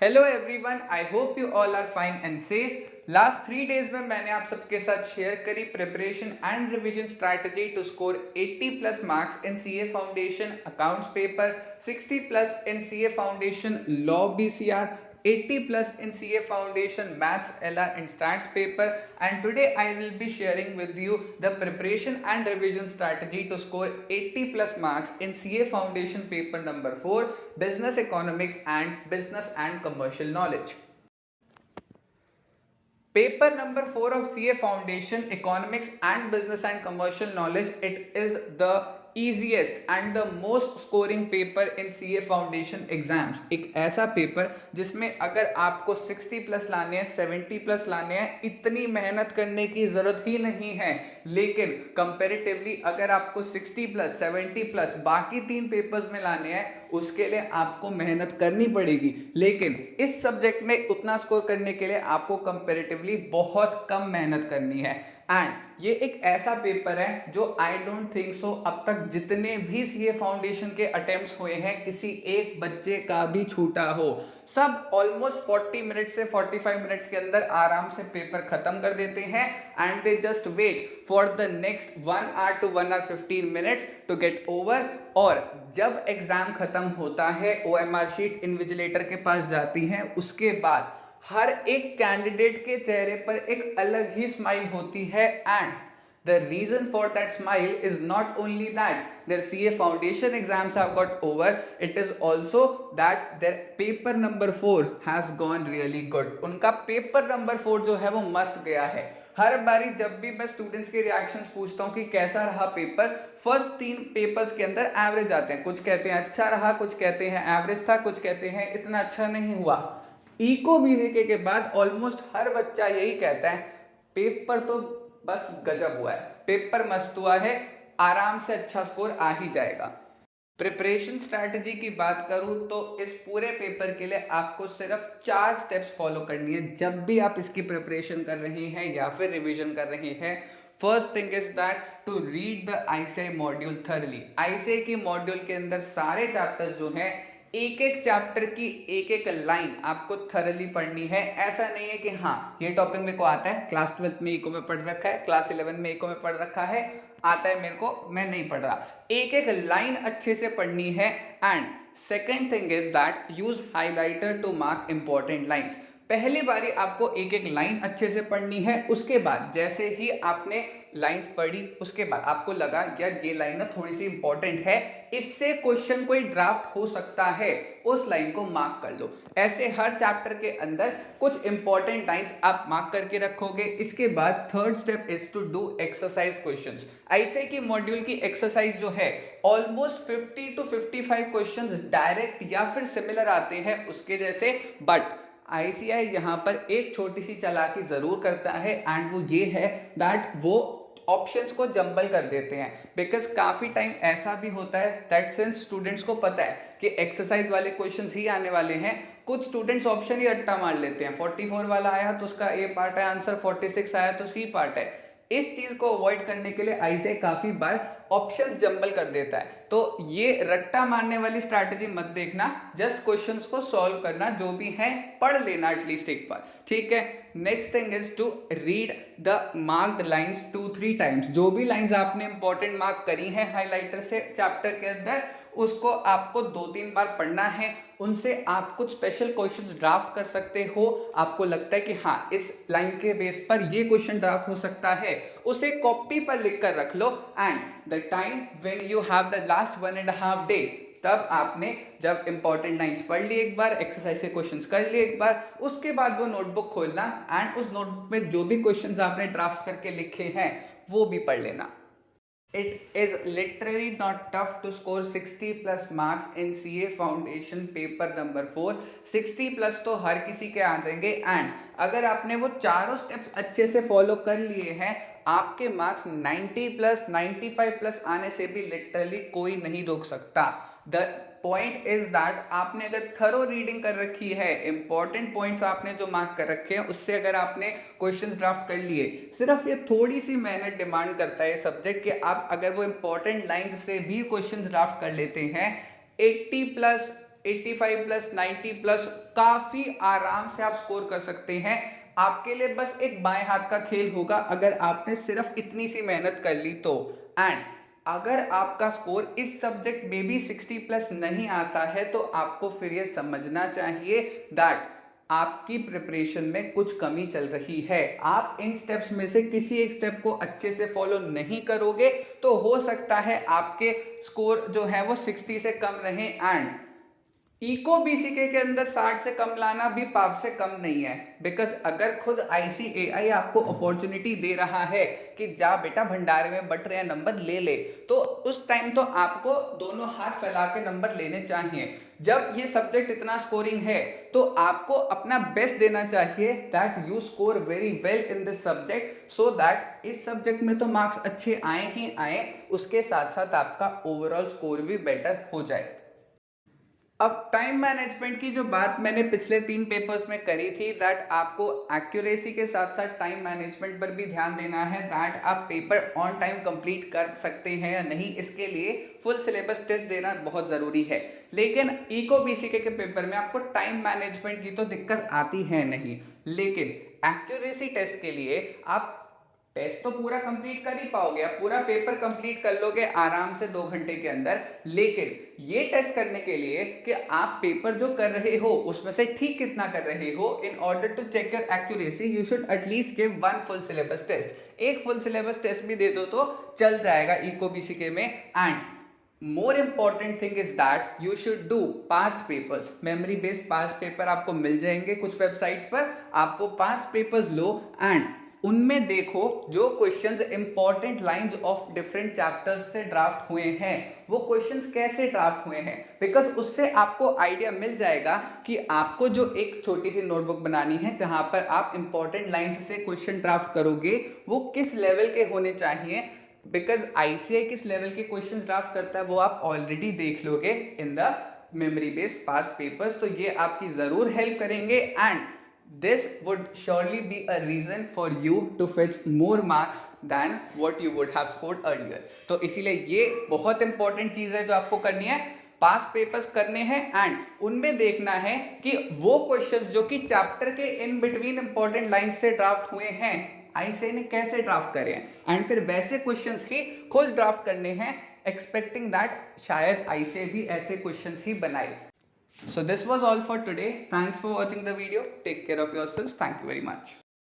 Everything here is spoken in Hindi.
Hello everyone, I hope you all are fine and safe. Last 3 days में मैंने आप सबके साथ शेयर करी preparation and revision strategy to score 80 plus marks in CA foundation accounts paper, 60 plus in CA foundation law BCR, 80 plus in CA Foundation Maths LR and Stats paper, and today I will be sharing with you the preparation and revision strategy to score 80 plus marks in CA Foundation paper number 4 Business Economics and Business and Commercial Knowledge. Paper number 4 of CA Foundation Economics and Business and Commercial Knowledge, it is the easiest and the most scoring paper in CA Foundation exams. एक ऐसा पेपर जिसमें अगर आपको 60 प्लस लाने हैं, 70 प्लस लाने हैं, इतनी मेहनत करने की ज़रूरत ही नहीं है। लेकिन कंपैरेटिवली अगर आपको 60 प्लस 70 प्लस बाकी 3 पेपर्स में लाने हैं, उसके लिए आपको मेहनत करनी पड़ेगी। लेकिन इस सब्जेक्ट में उतना स्कोर करने के लिए आपको कंपैरेटिवली बहुत कम मेहनत करनी है। एंड ये एक ऐसा पेपर है जो आई डोंट थिंक सो अब तक जितने भी सीए फाउंडेशन के अटेम्प्ट्स हुए हैं किसी एक बच्चे का भी छूटा हो। सब ऑलमोस्ट 40 मिनट से 45 मिनट्स के अंदर आराम से पेपर खत्म कर देते हैं and they just wait for the next 1 hour to 1 hour 15 minutes to get over. और जब एग्जाम खत्म होता है, OMR शीट्स इन्विजिलेटर के पास जाती हैं, उसके बाद हर एक कैंडिडेट के चेहरे पर एक अलग ही स्माइल होती है। And the reason for that smile is not only that their CA foundation exams have got over, it is also that their paper number 4 has gone really good. उनका पेपर नंबर 4 जो है वो मस्त गया है। हर बारी जब भी मैं स्टूडेंट्स के रिएक्शंस पूछता हूँ कि कैसा रहा पेपर, फर्स्ट 3 पेपर्स के अंदर एवरेज आते हैं। कुछ कहते हैं अच्छा रहा, कुछ कहते हैं एवरेज था, कुछ कहते हैं इतना अच्छा नहीं हुआ। इको बीजेके के बाद ऑलमोस्ट हर बच्चा यही कहता है पेपर तो बस गजब हुआ है, पेपर मस्त हुआ है, आराम से अच्छा स्कोर आ ही जाएगा। प्रिपरेशन स्ट्रैटेजी की बात करूं तो इस पूरे पेपर के लिए आपको सिर्फ 4 स्टेप्स फॉलो करनी है जब भी आप इसकी प्रिपरेशन कर रहे हैं या फिर रिवीजन कर रहे हैं। First thing is that to read the ICAI module thoroughly. ICAI की मॉड्यूल के अंदर सारे चैप्टर्स जो हैं, एक एक चैप्टर की एक एक लाइन आपको थरली पढ़नी है। ऐसा नहीं है कि हाँ ये टॉपिक मेरे को आता है, क्लास 12 में इको में पढ़ रखा है, क्लास 11 में इको में पढ़ रखा है, आता है मेरे को, मैं नहीं पढ़ रहा। एक एक लाइन अच्छे से पढ़नी है। And second thing is that use highlighter to mark important lines. पहली बारी आपको एक एक लाइन अच्छे से पढ़नी है, उसके बाद जैसे ही आपने लाइंस पढ़ी उसके बाद आपको लगा यार ये लाइन ना थोड़ी सी इंपॉर्टेंट है, इससे क्वेश्चन कोई ड्राफ्ट हो सकता है, उस लाइन को मार्क कर लो। ऐसे हर चैप्टर के अंदर कुछ इंपॉर्टेंट लाइंस आप मार्क करके रखोगे। इसके बाद third step is to do exercise questions. ICAI की मॉड्यूल की एक्सरसाइज जो है ऑलमोस्ट 50 to 55 क्वेश्चंस डायरेक्ट या फिर सिमिलर आते हैं उसके जैसे। बट ICAI यहाँ पर एक छोटी सी चालाकी जरूर करता है एंड वो ये है दैट वो ऑप्शंस को जंबल कर देते हैं। बिकॉज काफ़ी टाइम ऐसा भी होता है दैट सिंस स्टूडेंट्स को पता है कि एक्सरसाइज वाले क्वेश्चंस ही आने वाले हैं, कुछ स्टूडेंट्स ऑप्शन ही रट्टा मार लेते हैं। 44 वाला आया तो उसका A पार्ट है आंसर, 46 आया तो C पार्ट है। इस चीज को अवॉइड करने के लिए ICAI काफी बार ऑप्शंस जंबल कर देता है। तो ये रट्टा मारने वाली स्ट्रैटेजी मत देखना, जस्ट क्वेश्चंस को सॉल्व करना, जो भी है पढ़ लेना एटलीस्ट एक बार, ठीक है। Next thing is to read the marked lines 2-3 times. जो भी लाइंस आपने इंपॉर्टेंट मार्क करी हैं हाइलाइटर से चैप्टर के अंदर, उसको आपको 2-3 बार पढ़ना है। उनसे आप कुछ स्पेशल क्वेश्चंस ड्राफ्ट कर सकते हो। आपको लगता है कि हाँ इस लाइन के बेस पर ये क्वेश्चन ड्राफ्ट हो सकता है, उसे कॉपी पर लिख कर रख लो। And the time when you have the last 1.5 day, तब आपने जब इंपॉर्टेंट लाइंस पढ़ ली एक बार, एक्सरसाइज के क्वेश्चंस कर लिए एक बार, उसके बाद वो नोटबुक खोलना एंड उस नोटबुक में जो भी क्वेश्चंस आपने ड्राफ्ट करके लिखे हैं वो भी पढ़ लेना। It is literally not tough to score 60 plus marks in CA Foundation paper number 4। 60 plus तो हर किसी के आ जाएंगे। एंड अगर आपने वो चारों स्टेप्स अच्छे से फॉलो कर लिए हैं, आपके मार्क्स 90 प्लस 95 प्लस आने से भी लिटरली कोई नहीं रोक सकता। द पॉइंट इज दैट आपने अगर थरो रीडिंग कर रखी है, इंपॉर्टेंट पॉइंट्स आपने जो मार्क कर रखे हैं उससे अगर आपने क्वेश्चंस ड्राफ्ट कर लिए, सिर्फ ये थोड़ी सी मेहनत डिमांड करता है सब्जेक्ट कि आप अगर वो इंपॉर्टेंट लाइंस से भी क्वेश्चंस ड्राफ्ट कर लेते हैं, 80 प्लस 85 प्लस 90 प्लस काफी आराम से आप स्कोर कर सकते हैं। आपके लिए बस एक बाएं हाथ का खेल होगा अगर आपने सिर्फ इतनी सी मेहनत कर ली तो। एंड अगर आपका स्कोर इस सब्जेक्ट में भी 60 प्लस नहीं आता है तो आपको फिर ये समझना चाहिए दैट आपकी प्रिपरेशन में कुछ कमी चल रही है। आप इन स्टेप्स में से किसी एक स्टेप को अच्छे से फॉलो नहीं करोगे तो हो सकता है आपके स्कोर जो है वो 60 से कम रहे। एंड इको बीसीके के अंदर 60 से कम लाना भी पाप से कम नहीं है, बिकॉज अगर खुद आईसीएआई आपको अपॉर्चुनिटी दे रहा है कि जा बेटा भंडारे में बट रहे नंबर ले ले, तो उस टाइम तो आपको दोनों हाथ फैला के नंबर लेने चाहिए। जब ये सब्जेक्ट इतना स्कोरिंग है तो आपको अपना बेस्ट देना चाहिए that you score very well in this subject, so that इस सब्जेक्ट में तो मार्क्स अच्छे आए ही आए, उसके साथ साथ आपका ओवरऑल स्कोर भी बेटर हो जाए। अब टाइम मैनेजमेंट की जो बात मैंने पिछले 3 पेपर्स में करी थी दैट आपको एक्यूरेसी के साथ साथ टाइम मैनेजमेंट पर भी ध्यान देना है दैट आप पेपर ऑन टाइम कंप्लीट कर सकते हैं या नहीं, इसके लिए फुल सिलेबस टेस्ट देना बहुत ज़रूरी है। लेकिन इको बीसीके के पेपर में आपको टाइम मैनेजमेंट की तो दिक्कत आती है नहीं, लेकिन एक्यूरेसी टेस्ट के लिए आप टेस्ट तो पूरा कंप्लीट कर ही पाओगे, आप पूरा पेपर कंप्लीट कर लोगे आराम से 2 घंटे के अंदर। लेकिन ये टेस्ट करने के लिए कि आप पेपर जो कर रहे हो उसमें से ठीक कितना कर रहे हो, in order to check your accuracy you should at least give 1 full syllabus test. एक फुल सिलेबस टेस्ट भी दे दो तो चल जाएगा इको बीसीके में। And more important thing is that you should do past papers, memory based past paper आपको मिल जाएंगे कुछ वेबसाइट्स पर, आप वो पास्ट पेपर्स लो एंड उनमें देखो जो questions important lines of different chapters से ड्राफ्ट हुए हैं, वो क्वेश्चंस कैसे ड्राफ्ट हुए हैं, बिकॉज उससे आपको आइडिया मिल जाएगा कि आपको जो एक छोटी सी नोटबुक बनानी है जहां पर आप इंपॉर्टेंट लाइंस से क्वेश्चन ड्राफ्ट करोगे वो किस लेवल के होने चाहिए। बिकॉज आईसीआई किस लेवल के क्वेश्चन ड्राफ्ट करता है वो आप ऑलरेडी देख लोगे in the memory based past papers, तो ये आपकी जरूर हेल्प करेंगे। And this would surely be a reason for you to fetch more marks than what you would have scored earlier। तो इसीलिए ये बहुत इंपॉर्टेंट चीज है जो आपको करनी है, पास्ट पेपर्स करने हैं एंड उनमें देखना है कि वो क्वेश्चंस जो कि चैप्टर के इन बिटवीन इंपॉर्टेंट लाइन से ड्राफ्ट हुए हैं आईसीआई ने कैसे ड्राफ्ट करे हैं, एंड फिर वैसे क्वेश्चंस ही खुद ड्राफ्ट करने हैं एक्सपेक्टिंग दैट शायद आईसीआई भी ऐसे क्वेश्चंस ही बनाए। So this was all for today. Thanks for watching the video. Take care of yourselves. Thank you very much.